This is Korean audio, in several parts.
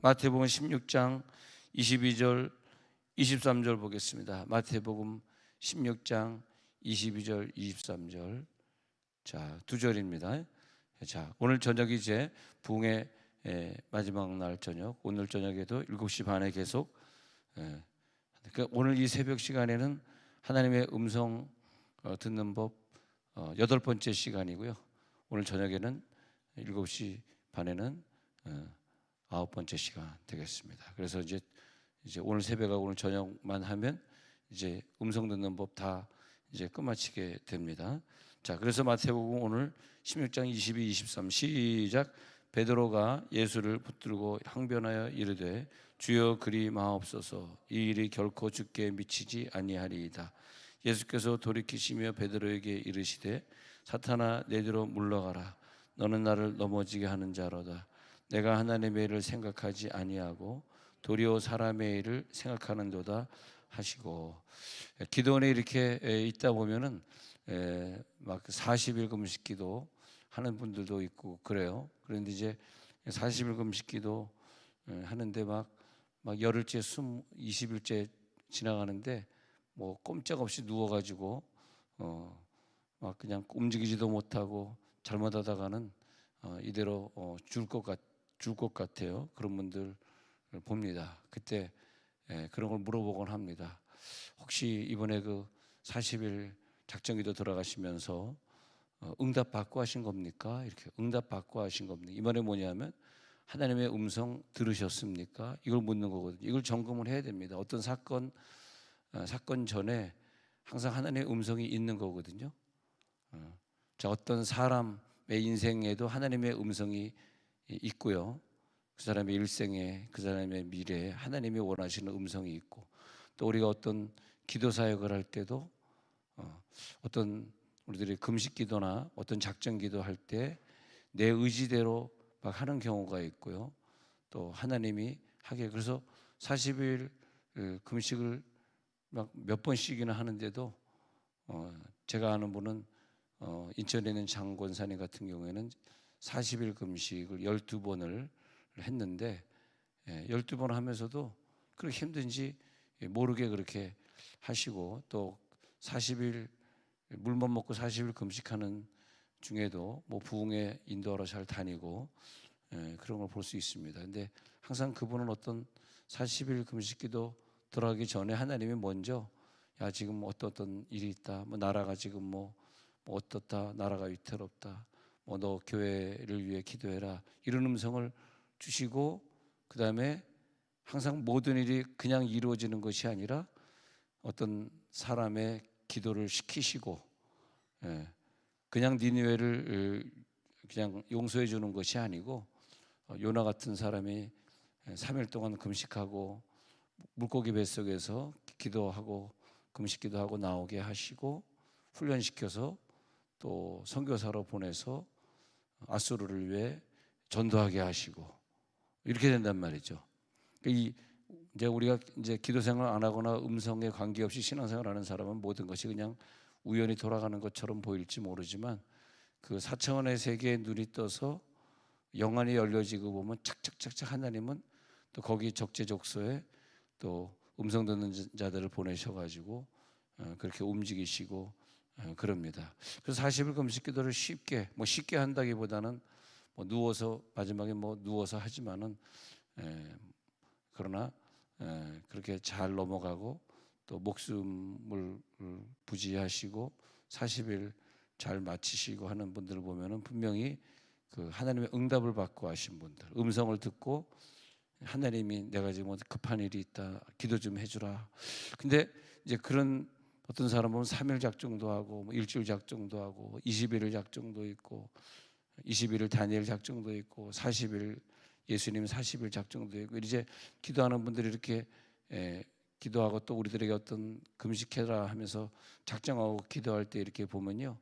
마태복음 16장 22절 23절 보겠습니다. 마태복음 16장 22절 23절. 자, 두 절입니다. 자, 오늘 저녁이 이제 부흥의 마지막 날 저녁. 오늘 저녁에도 7시 반에 계속 그러니까 오늘 이 새벽 시간에는 하나님의 음성 듣는 법 8번째 시간이고요. 오늘 저녁에는 7시 반에는 9번째 시간 되겠습니다. 그래서 이제 오늘 새벽하고 오늘 저녁만 하면 이제 음성 듣는 법 다 이제 끝마치게 됩니다. 자, 그래서 마태복음 오늘 16장 22, 23 시작. 베드로가 예수를 붙들고 항변하여 이르되 주여 그리 마옵소서, 이 일이 결코 주께 미치지 아니하리이다. 예수께서 돌이키시며 베드로에게 이르시되 사탄아 내뒤로 물러가라, 너는 나를 넘어지게 하는 자로다. 내가 하나님의 일을 생각하지 아니하고 도리어 사람의 일을 생각하는도다 하시고. 기도원에 이렇게 있다 보면은 막 40일 금식기도 하는 분들도 있고 그래요. 그런데 이제 40일 금식기도 하는데 막 열흘째 20일째 지나가는데 뭐 꼼짝없이 누워가지고 막 그냥 움직이지도 못하고 잘못하다가는 이대로 죽을 것 같아요. 그런 분들 봅니다. 그때 그런 걸 물어보곤 합니다. 혹시 이번에 그 40일 작정기도 들어가시면서 응답 받고 하신 겁니까? 이렇게 응답 받고 하신 겁니까? 이 말이 뭐냐면 하나님의 음성 들으셨습니까? 이걸 묻는 거거든요. 이걸 점검을 해야 됩니다. 어떤 사건 전에 항상 하나님의 음성이 있는 거거든요. 자, 어떤 사람의 인생에도 하나님의 음성이 있고요. 그 사람의 일생에, 그 사람의 미래에 하나님이 원하시는 음성이 있고, 또 우리가 어떤 기도 사역을 할 때도 어떤 우리들이 금식 기도나 어떤 작정 기도 할 때 내 의지대로 막 하는 경우가 있고요. 또 하나님이 하게, 그래서 40일 금식을 막 몇 번씩이나 하는데도 제가 아는 분은 인천에 있는 장권사님 같은 경우에는 40일 금식을 12번을 했는데 12번 하면서도 그렇게 힘든지 모르게 그렇게 하시고, 또 40일 물만 먹고 40일 금식하는 중에도 뭐 부흥회 인도하러 잘 다니고 그런 걸 볼 수 있습니다. 근데 항상 그분은 어떤 40일 금식기도 들어가기 전에 하나님이 먼저 야 지금 어떤 일이 있다, 뭐 나라가 지금 뭐 어떻다, 나라가 위태롭다, 뭐 너 교회를 위해 기도해라, 이런 음성을 주시고, 그 다음에 항상 모든 일이 그냥 이루어지는 것이 아니라 어떤 사람의 기도를 시키시고 그냥 니느웨를 그냥 용서해 주는 것이 아니고 요나 같은 사람이 3일 동안 금식하고 물고기 뱃속에서 기도하고 금식 기도하고 나오게 하시고 훈련시켜서 또 선교사로 보내서 아수르를 위해 전도하게 하시고 이렇게 된단 말이죠. 이제 우리가 이제 기도 생활 안 하거나 음성에 관계없이 신앙생활 하는 사람은 모든 것이 그냥 우연히 돌아가는 것처럼 보일지 모르지만 그 4차원의 세계에 눈이 떠서 영안이 열려지고 보면 착착착착 하나님은 또 거기 적재적소에 또 음성 듣는 자들을 보내셔가지고 그렇게 움직이시고 그럽니다. 그래서 40일 금식 기도를 쉽게 한다기보다는 뭐 누워서 마지막에 뭐 누워서 하지만은 그러나 그렇게 잘 넘어가고 또 목숨을 부지하시고 40일 잘 마치시고 하는 분들을 보면은 분명히 그 하나님의 응답을 받고 하신 분들, 음성을 듣고 하나님이 내가 지금 급한 일이 있다, 기도 좀 해주라. 근데 이제 그런 어떤 사람은 3일 작정도 하고 뭐 일주일 작정도 하고 20일을 작정도 있고 20일을 다니엘 작정도 있고 40일 예수님 40일 작정도 있고, 이제 기도하는 분들이 이렇게 기도하고 또 우리들에게 어떤 금식해라 하면서 작정하고 기도할 때 이렇게 보면요,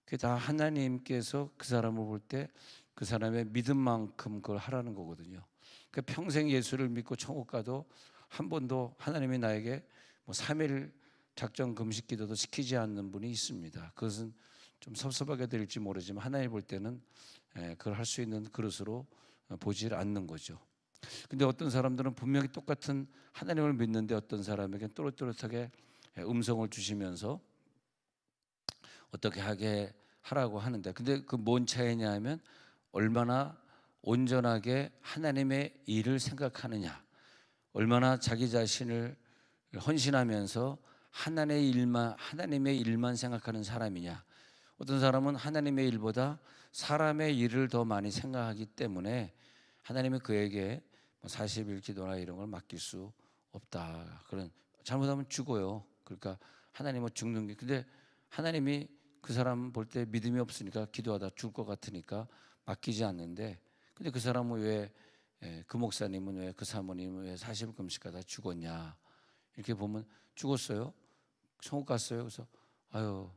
그게 다 하나님께서 그 사람을 볼 때 그 사람의 믿음만큼 그걸 하라는 거거든요. 그러니까 평생 예수를 믿고 천국 가도 한 번도 하나님이 나에게 뭐 3일 작정 금식 기도도 시키지 않는 분이 있습니다. 그것은 좀 섭섭하게 들릴지 모르지만 하나님 볼 때는 그걸 할 수 있는 그릇으로 보지 않는 거죠. 근데 어떤 사람들은 분명히 똑같은 하나님을 믿는데 어떤 사람에게 또렷또렷하게 음성을 주시면서 어떻게 하게 하라고 하는데, 근데 그 뭔 차이냐 하면 얼마나 온전하게 하나님의 일을 생각하느냐, 얼마나 자기 자신을 헌신하면서 하나님의 일만 생각하는 사람이냐. 어떤 사람은 하나님의 일보다 사람의 일을 더 많이 생각하기 때문에 하나님은 그에게 40일 기도나 이런 걸 맡길 수 없다. 그런, 잘못하면 죽어요. 그러니까 하나님은 죽는 게, 근데 하나님이 그 사람 볼 때 믿음이 없으니까 기도하다 죽을 것 같으니까 맡기지 않는데, 근데 그 사람은 왜, 그 목사님은 왜, 그 사모님은 왜 40일 금식하다 죽었냐, 이렇게 보면 죽었어요? 천국 갔어요? 그래서 아유,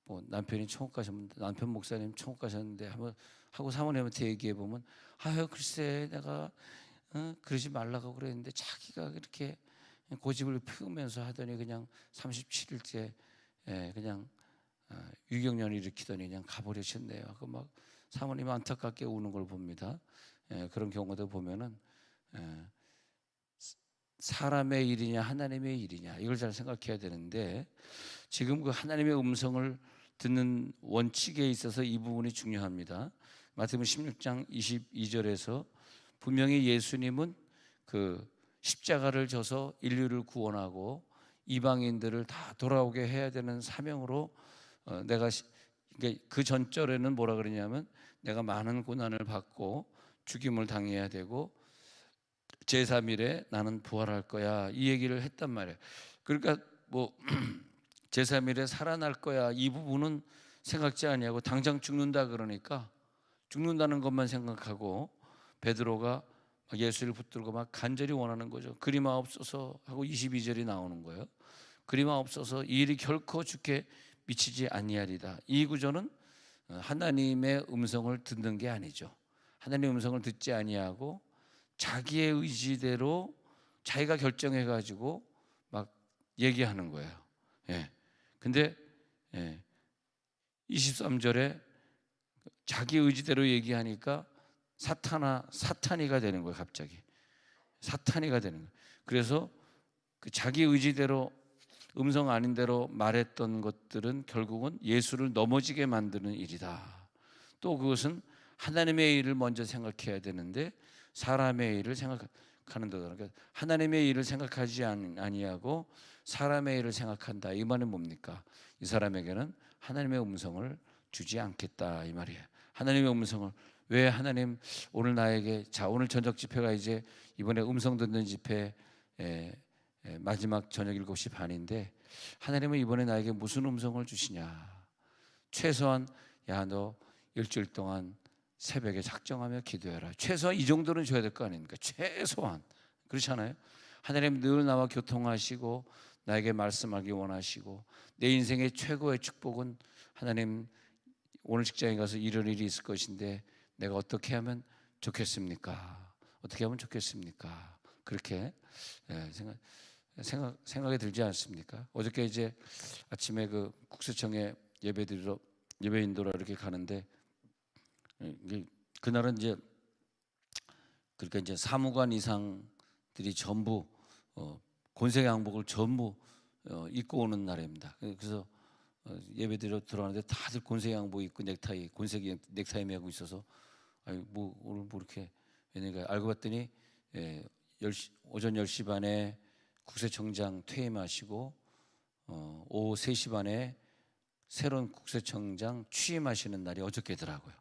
뭐 남편이 천국 가셨는데, 남편 목사님 천국 가셨는데 한번 하고 사모님한테 얘기해 보면 아유 글쎄 내가 그러지 말라고 그랬는데 자기가 그렇게 고집을 피우면서 하더니 그냥 37일째 그냥 유경련을 일으키더니 그냥 가버리셨네요. 그 막 사모님 안타깝게 우는 걸 봅니다. 그런 경우도 보면은 사람의 일이냐 하나님의 일이냐 이걸 잘 생각해야 되는데, 지금 그 하나님의 음성을 듣는 원칙에 있어서 이 부분이 중요합니다. 마태복음 16장 22절에서 분명히 예수님은 그 십자가를 져서 인류를 구원하고 이방인들을 다 돌아오게 해야 되는 사명으로 내가 그러니까 그 전절에는 뭐라 그러냐면 내가 많은 고난을 받고 죽임을 당해야 되고 제3일에 나는 부활할 거야, 이 얘기를 했단 말이에요. 그러니까 뭐 제3일에 살아날 거야 이 부분은 생각지 아니하고 당장 죽는다 그러니까 죽는다는 것만 생각하고 베드로가 예수를 붙들고 막 간절히 원하는 거죠. 그리마옵소서 하고 22절이 나오는 거예요. 그리마옵소서 이 일이 결코 주께 미치지 아니하리다. 이 구절은 하나님의 음성을 듣는 게 아니죠. 하나님의 음성을 듣지 아니하고 자기의 의지대로 자기가 결정해 가지고 막 얘기하는 거예요. 예. 근데 23절에 자기 의지대로 얘기하니까 사탄이가 되는 거예요. 갑자기 사탄이가 되는 거예요. 그래서 그 자기 의지대로 음성 아닌 대로 말했던 것들은 결국은 예수를 넘어지게 만드는 일이다. 또 그것은 하나님의 일을 먼저 생각해야 되는데 사람의 일을 생각하는 거다. 그러니까 하나님의 일을 생각하지 아니하고 사람의 일을 생각한다. 이 말은 뭡니까? 이 사람에게는 하나님의 음성을 주지 않겠다 이 말이에요. 하나님의 음성을 왜 하나님 오늘 나에게 오늘 저녁 집회가 이제 이번에 음성 듣는 집회 마지막 저녁 7시 반인데 하나님은 이번에 나에게 무슨 음성을 주시냐. 최소한 야 너 일주일 동안 새벽에 작정하며 기도해라. 최소한 이 정도는 줘야 될 거 아닙니까? 최소한. 그렇지 않아요? 하나님 늘 나와 교통하시고 나에게 말씀하기 원하시고 내 인생의 최고의 축복은 하나님 오늘 직장에 가서 이런 일이 있을 것인데 내가 어떻게 하면 좋겠습니까? 어떻게 하면 좋겠습니까? 그렇게 생각이 들지 않습니까? 어저께 이제 아침에 그 국세청에 예배 인도로 이렇게 가는데 그날은 이제 그러니까 이제 사무관 이상들이 전부 본색 양복을 전부 입고 오는 날입니다. 그래서 예배드리러 들어가는데 다들 곤색 양복 입고 넥타이 곤색 넥타이 매고 있어서 아니 뭐 오늘 뭐 이렇게 왜냐니까 알고 봤더니 오전 10시 반에 국세청장 퇴임하시고 오후 3시 반에 새로운 국세청장 취임하시는 날이 어저께더라고요.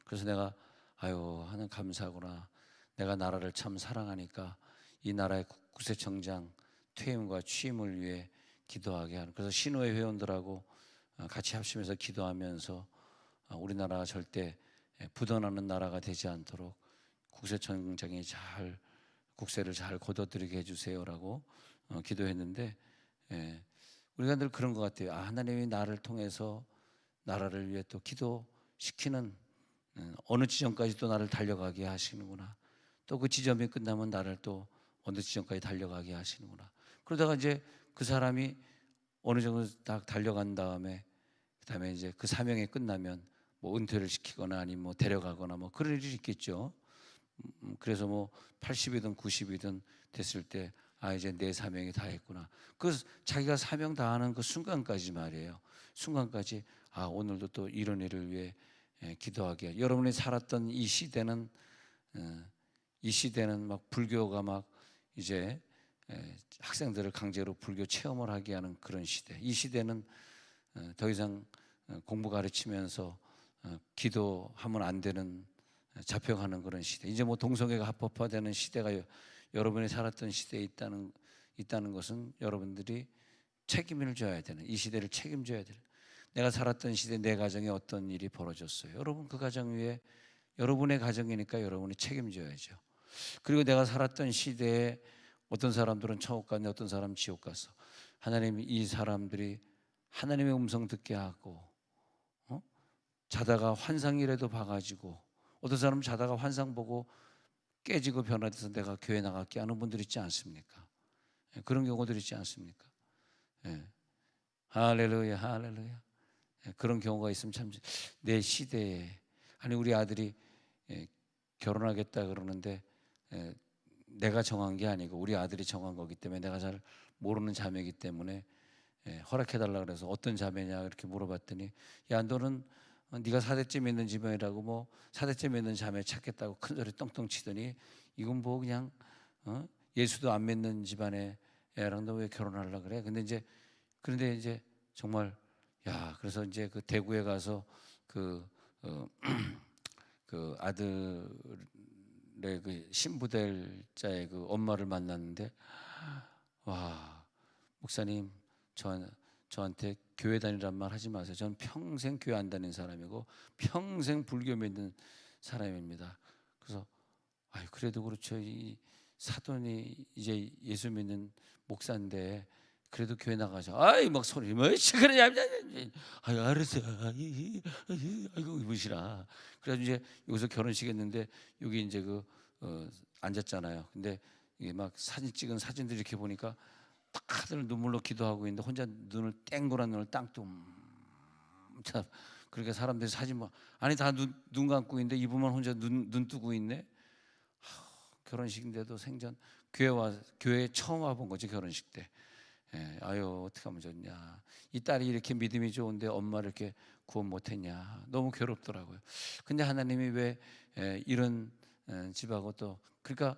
그래서 내가 아유 하나님 감사하구나. 내가 나라를 참 사랑하니까 이 나라의 국세청장 퇴임과 취임을 위해 기도하게 하는, 그래서 신호회 회원들하고 같이 합심해서 기도하면서 우리나라가 절대 부도나는 나라가 되지 않도록 국세청장이 잘 국세를 잘 걷어들이게 해주세요라고 기도했는데 우리가 늘 그런 것 같아요. 하나님이 나를 통해서 나라를 위해 또 기도시키는 어느 지점까지 또 나를 달려가게 하시는구나. 또 그 지점이 끝나면 나를 또 어느 지점까지 달려가게 하시는구나. 그러다가 이제 그 사람이 어느 정도 딱 달려간 그다음에 이제 그 사명이 끝나면 뭐 은퇴를 시키거나 아니면 뭐 데려가거나 뭐 그런 일이 있겠죠. 그래서 뭐 80이든 90이든 됐을 때 이제 내 사명이 다 했구나. 그 자기가 사명 다하는 그 순간까지 말이에요. 순간까지 오늘도 또 이런 일을 위해 기도하게. 여러분이 살았던 이 시대는 막 불교가 막 이제 학생들을 강제로 불교 체험을 하게 하는 그런 시대. 이 시대는 더 이상 공부 가르치면서 기도하면 안 되는, 잡혀가는 그런 시대. 이제 뭐 동성애가 합법화되는 시대가 여러분이 살았던 시대에 있다는 것은 여러분들이 책임을 져야 되는, 이 시대를 책임져야 되는. 내가 살았던 시대, 내 가정에 어떤 일이 벌어졌어요. 여러분 그 가정 위에, 여러분의 가정이니까 여러분이 책임져야죠. 그리고 내가 살았던 시대에 어떤 사람들은 천국 갔네, 어떤 사람은 지옥 갔어. 하나님이 이 사람들이 하나님의 음성 듣게 하고, 자다가 환상이라도 봐가지고, 어떤 사람은 자다가 환상 보고 깨지고 변화돼서 내가 교회 나갈게 하는 분들 있지 않습니까? 그런 경우들 있지 않습니까? 할렐루야, 할렐루야. 그런 경우가 있으면 참, 내 시대에, 아니 우리 아들이 결혼하겠다 그러는데 내가 정한 게 아니고 우리 아들이 정한 거기 때문에, 내가 잘 모르는 자매이기 때문에 허락해달라 그래서 어떤 자매냐 이렇게 물어봤더니, 야 너는 네가 4대째 믿는 집안이라고 뭐 4대째 믿는 자매 찾겠다고 큰 소리 똥똥 치더니, 이건 뭐 그냥 예수도 안 믿는 집안의 애랑 너 왜 결혼하려고 그래? 그런데 이제 정말, 그래서 이제 그 대구에 가서 그 아들의 그 신부될 자의 그 엄마를 만났는데, 와, 목사님 저한테 교회 다니란 말 하지 마세요. 저는 평생 교회 안 다닌 사람이고 평생 불교 믿는 사람입니다. 그래서 그래도 그렇죠. 이 사돈이 이제 예수 믿는 목사인데 그래도 교회 나가죠. 막 소리 뭐 시끄러냐. 알았어. 아이고 이보시라. 그래서 이제 여기서 결혼식 했는데 여기 이제 앉았잖아요. 근데 이게 막 사진 찍은 사진들 이렇게 보니까 다들 눈물로 기도하고 있는데 혼자 눈을 땡그란 눈을 땅뚱. 참, 그러니까 사람들이 사진 막 아니 다 눈 감고 있는데 이분만 혼자 눈 뜨고 있네. 결혼식인데도 생전 교회에 처음 와본 거지, 결혼식 때. 어떻게 하면 좋냐. 이 딸이 이렇게 믿음이 좋은데 엄마를 이렇게 구원 못했냐. 너무 괴롭더라고요. 근데 하나님이 왜 이런 집하고 또, 그러니까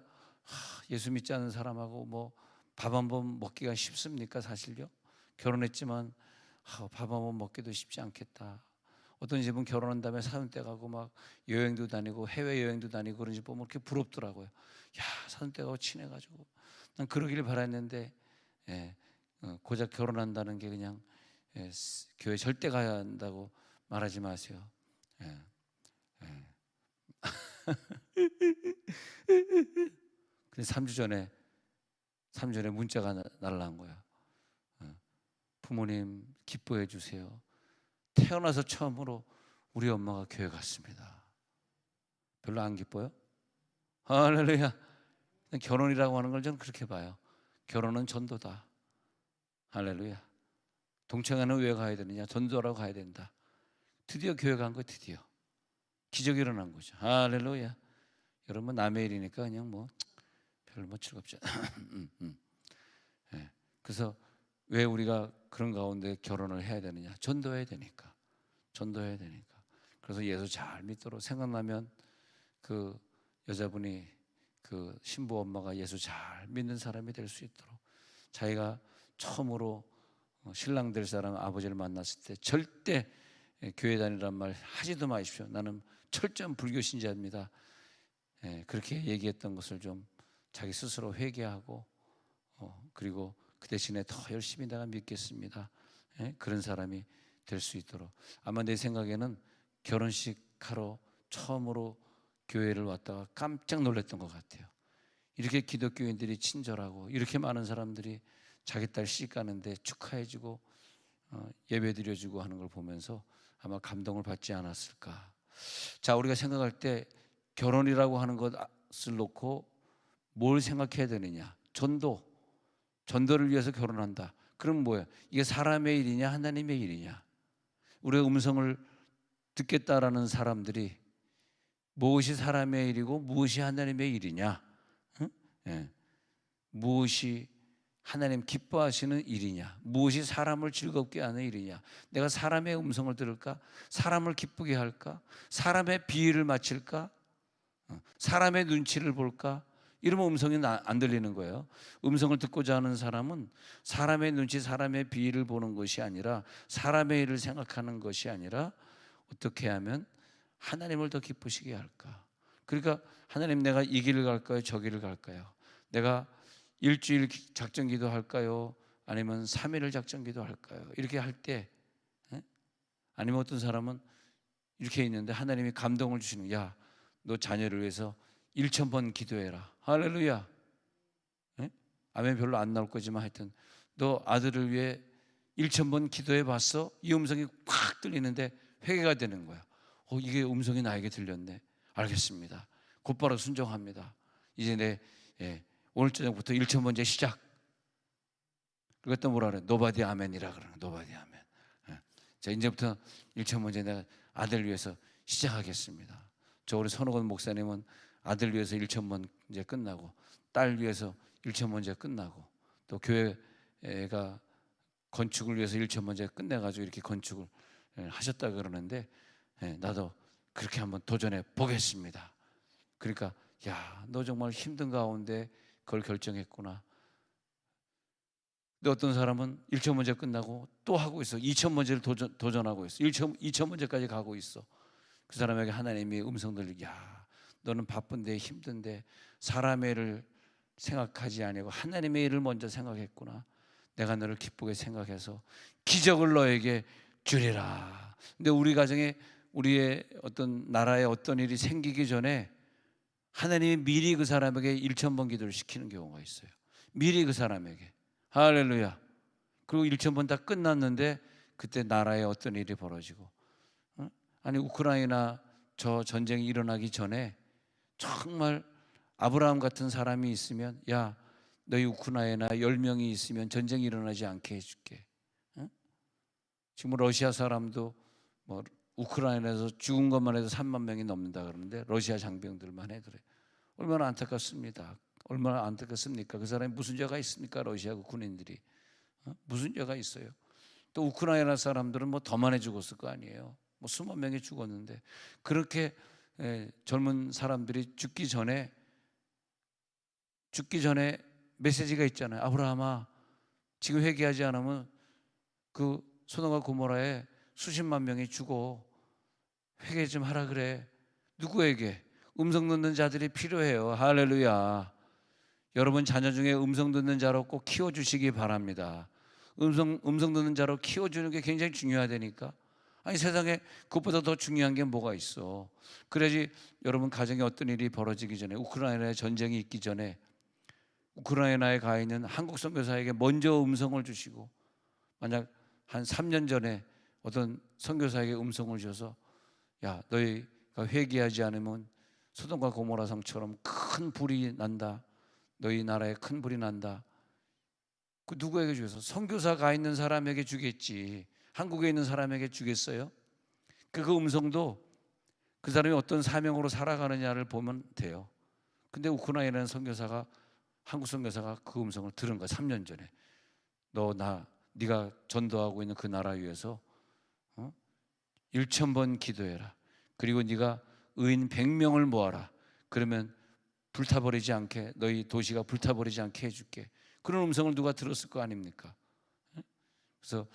예수 믿지 않는 사람하고 뭐 밥 한 번 먹기가 쉽습니까? 사실요. 결혼했지만 밥 한 번 먹기도 쉽지 않겠다. 어떤 집은 결혼한 다음에 사돈 때 가고 막 여행도 다니고 해외 여행도 다니고 그런 집 보면 이렇게 부럽더라고요. 사돈 때 가고 친해가지고. 난 그러길 바랐는데 고작 결혼한다는 게 그냥 교회 절대 가야 한다고 말하지 마세요. 근데 3주 전에 문자가 날라온 거야. 부모님 기뻐해 주세요. 태어나서 처음으로 우리 엄마가 교회 갔습니다. 별로 안 기뻐요? 할렐루야. 결혼이라고 하는 걸 저는 그렇게 봐요. 결혼은 전도다. 할렐루야. 동창회는 왜 가야 되느냐? 전도하러 가야 된다. 드디어 교회 간 거, 드디어 기적이 일어난 거죠. 할렐루야. 여러분 남의 일이니까 그냥 뭐 별로 즐겁지 않아요. 그래서 왜 우리가 그런 가운데 결혼을 해야 되느냐? 전도해야 되니까. 그래서 예수 잘 믿도록, 생각나면 그 여자분이 그 신부 엄마가 예수 잘 믿는 사람이 될 수 있도록, 자기가 처음으로 신랑 될 사람 아버지를 만났을 때 절대 교회 다니란 말 하지도 마십시오. 나는 철저한 불교 신자입니다. 그렇게 얘기했던 것을 좀 자기 스스로 회개하고 그리고 그 대신에 더 열심히 내가 믿겠습니다. 그런 사람이 될 수 있도록. 아마 내 생각에는 결혼식 하러 처음으로 교회를 왔다가 깜짝 놀랐던 것 같아요. 이렇게 기독교인들이 친절하고 이렇게 많은 사람들이 자기 딸 시집 가는데 축하해주고 예배 드려주고 하는 걸 보면서 아마 감동을 받지 않았을까. 자, 우리가 생각할 때 결혼이라고 하는 것을 놓고 뭘 생각해야 되느냐? 전도를 위해서 결혼한다. 그럼 뭐야? 이게 사람의 일이냐 하나님의 일이냐? 우리의 음성을 듣겠다라는 사람들이 무엇이 사람의 일이고 무엇이 하나님의 일이냐? 응? 예. 무엇이 하나님 기뻐하시는 일이냐? 무엇이 사람을 즐겁게 하는 일이냐? 내가 사람의 음성을 들을까? 사람을 기쁘게 할까? 사람의 비위를 맞힐까? 사람의 눈치를 볼까? 이러면 음성이 안 들리는 거예요. 음성을 듣고자 하는 사람은 사람의 눈치, 사람의 비위를 보는 것이 아니라, 사람의 일을 생각하는 것이 아니라, 어떻게 하면 하나님을 더 기쁘시게 할까? 그러니까 하나님, 내가 이 길을 갈까요? 저 길을 갈까요? 내가 일주일 작전 기도 할까요? 아니면 3일 작전 기도 할까요? 이렇게 할 때, 아니면 어떤 사람은 이렇게 있는데 하나님이 감동을 주시는, 야, 너 자녀를 위해서 1,000번 기도해라. 할렐루야. 예? 아멘 별로 안 나올 거지만 하여튼 너 아들을 위해 1,000번 기도해 봤어? 이 음성이 확 들리는데 회개가 되는 거야. 이게 음성이 나에게 들렸네. 알겠습니다. 곧바로 순종합니다. 이제 오늘 저녁부터 1,000번째 시작. 그리고 또 뭐라 그래? 노바디 아멘이라 그러는 거야. 노바디 아멘. 자, 이제부터 1,000번째 내가 아들 위해서 시작하겠습니다. 저 우리 선호건 목사님은 아들 위해서 1,000번 이제 끝나고, 딸 위해서 1,000번 이제 끝나고, 또 교회가 건축을 위해서 1,000번 이제 끝내가지고 이렇게 건축을 하셨다 그러는데, 나도 그렇게 한번 도전해 보겠습니다. 그러니까 야, 너 정말 힘든 가운데 그걸 결정했구나. 근데 어떤 사람은 1,000번째 끝나고 또 하고 있어. 2,000번째를 도전하고 있어. 2,000번째까지 가고 있어. 그 사람에게 하나님이 음성 들리고, 야, 너는 바쁜데 힘든데 사람의 일을 생각하지 아니고 하나님의 일을 먼저 생각했구나. 내가 너를 기쁘게 생각해서 기적을 너에게 주리라. 근데 우리 가정에, 우리의 어떤 나라에 어떤 일이 생기기 전에 하나님이 미리 그 사람에게 1,000번 기도를 시키는 경우가 있어요. 미리 그 사람에게. 할렐루야. 그리고 1,000번 다 끝났는데 그때 나라에 어떤 일이 벌어지고, 아니 우크라이나 저 전쟁이 일어나기 전에 정말 아브라함 같은 사람이 있으면, 야, 너희 우크라이나 10명이 있으면 전쟁이 일어나지 않게 해줄게. 지금 러시아 사람도 뭐 우크라이나에서 죽은 것만 해도 3만 명이 넘는다 그러는데, 러시아 장병들만 해도 얼마나 안타깝습니다. 얼마나 안타깝습니까? 그 사람이 무슨 죄가 있습니까? 러시아 군인들이 무슨 죄가 있어요? 또 우크라이나 사람들은 뭐 더 많이 죽었을 거 아니에요. 뭐 수만 명이 죽었는데, 그렇게 젊은 사람들이 죽기 전에 메시지가 있잖아요. 아브라함아, 지금 회개하지 않으면 그 소돔과 고모라에 수십만 명이 죽어. 회개 좀 하라 그래. 누구에게? 음성 듣는 자들이 필요해요. 할렐루야. 여러분 자녀 중에 음성 듣는 자로 꼭 키워주시기 바랍니다. 음성 듣는 자로 키워주는 게 굉장히 중요하다니까. 아니 세상에 그것보다 더 중요한 게 뭐가 있어. 그래야지 여러분 가정에 어떤 일이 벌어지기 전에, 우크라이나에 전쟁이 있기 전에 우크라이나에 가 있는 한국 선교사에게 먼저 음성을 주시고, 만약 한 3년 전에 어떤 선교사에게 음성을 주셔서, 야, 너희가 회개하지 않으면 소돔과 고모라 성처럼 큰 불이 난다. 너희 나라에 큰 불이 난다. 그 누구에게 주겠어? 선교사 가 있는 사람에게 주겠지. 한국에 있는 사람에게 주겠어요? 그 음성도 그 사람이 어떤 사명으로 살아가느냐를 보면 돼요. 근데 우크라이나는 한국 선교사가 그 음성을 들은 거야. 3년 전에. 네가 전도하고 있는 그 나라 위해서 1,000번 기도해라. 그리고 네가 의인 100명을 모아라. 그러면 불타버리지 않게, 너희 도시가 불타버리지 않게 해줄게. 그런 음성을 누가 들었을 거 아닙니까? 그래서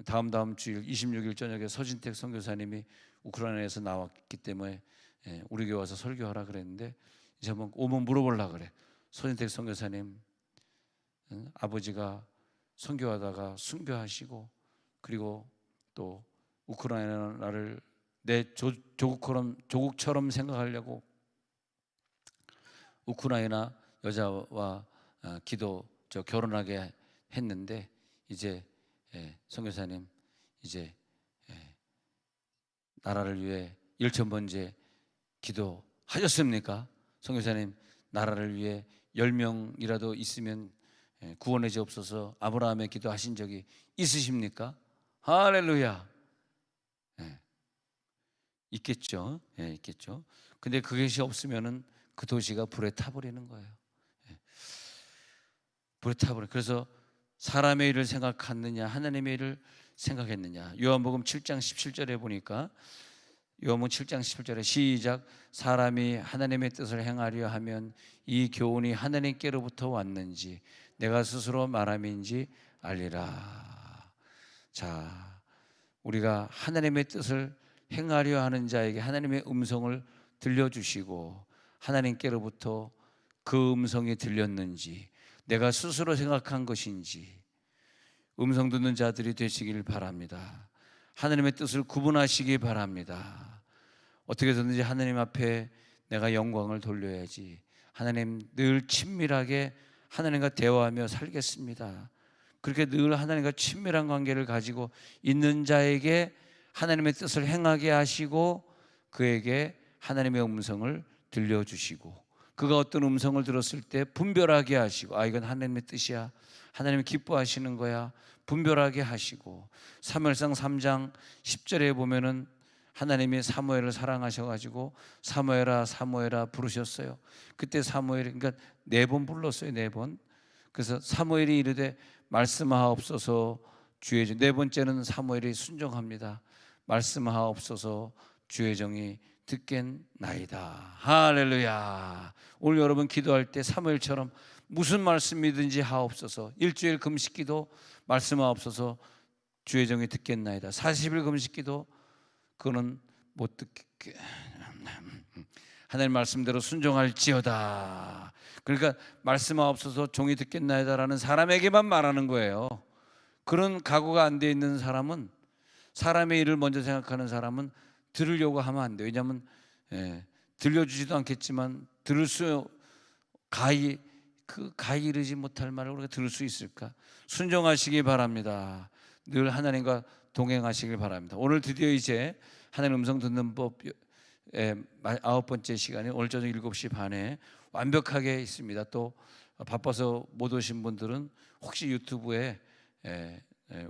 다음 주일 26일 저녁에 서진택 선교사님이 우크라이나에서 나왔기 때문에 우리 교회 와서 설교하라 그랬는데, 이제 한번 오면 물어보려고 그래. 서진택 선교사님, 아버지가 선교하다가 순교하시고, 그리고 또 우크라이나를 내 조국처럼 생각하려고 우크라이나 여자와 결혼하게 했는데, 이제 선교사님, 이제 나라를 위해 1,000번째 기도하셨습니까? 선교사님, 나라를 위해 10명이라도 있으면 구원해 주옵소서 아브라함의 기도하신 적이 있으십니까? 할렐루야. 있겠죠. 예, 있겠죠. 근데 그것이 없으면은 그 도시가 불에 타버리는 거예요. 예, 불에 타버려. 그래서 사람의 일을 생각하느냐 하나님의 일을 생각했느냐. 요한복음 7장 17절에 보니까 요한복음 7장 17절에 시작. 사람이 하나님의 뜻을 행하려 하면 이 교훈이 하나님께로부터 왔는지 내가 스스로 말함인지 알리라. 자, 우리가 하나님의 뜻을 행하려 하는 자에게 하나님의 음성을 들려주시고 하나님께로부터 그 음성이 들렸는지 내가 스스로 생각한 것인지 음성 듣는 자들이 되시길 바랍니다. 하나님의 뜻을 구분하시기 바랍니다. 어떻게 든지 하나님 앞에 내가 영광을 돌려야지. 하나님 늘 친밀하게 하나님과 대화하며 살겠습니다. 그렇게 늘 하나님과 친밀한 관계를 가지고 있는 자에게 하나님의 뜻을 행하게 하시고 그에게 하나님의 음성을 들려주시고 그가 어떤 음성을 들었을 때 분별하게 하시고 아 이건 하나님의 뜻이야. 하나님이 기뻐하시는 거야. 분별하게 하시고 사무엘상 3장 10절에 보면은 하나님이 사무엘을 사랑하셔가지고 사무엘아 사무엘아 부르셨어요. 그때 사무엘이 그러니까 4번 불렀어요. 4번. 그래서 사무엘이 이르되 말씀하옵소서 주의 종. 4번째는 사무엘이 순종합니다. 말씀하옵소서 주의 종이 듣겠나이다. 할렐루야. 오늘 여러분 기도할 때 사무엘처럼 무슨 말씀이든지 하옵소서. 일주일 금식기도 말씀하옵소서 주의 종이 듣겠나이다. 40일 금식기도 그거는 못 듣게 하나님 말씀대로 순종할지어다. 그러니까 말씀하옵소서 종이 듣겠나이다라는 사람에게만 말하는 거예요. 그런 각오가 안 돼 있는 사람은 사람의 일을 먼저 생각하는 사람은 들으려고 하면 안 돼요. 왜냐하면 들려주지도 않겠지만 들을 수 가히 이르지 못할 말을 우리가 들을 수 있을까? 순종하시기 바랍니다. 늘 하나님과 동행하시길 바랍니다. 오늘 드디어 이제 하나님 음성 듣는 법 9번째 시간이 오늘 저녁 7시 반에 완벽하게 있습니다. 또 바빠서 못 오신 분들은 혹시 유튜브에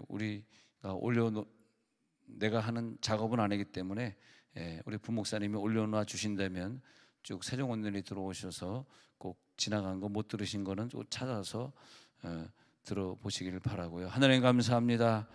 우리가 내가 하는 작업은 안 하기 때문에 우리 부목사님이 올려놔 주신다면 쭉 세종원년이 들어오셔서 꼭 지나간 거 못 들으신 거는 좀 찾아서 들어보시기를 바라고요. 하나님 감사합니다.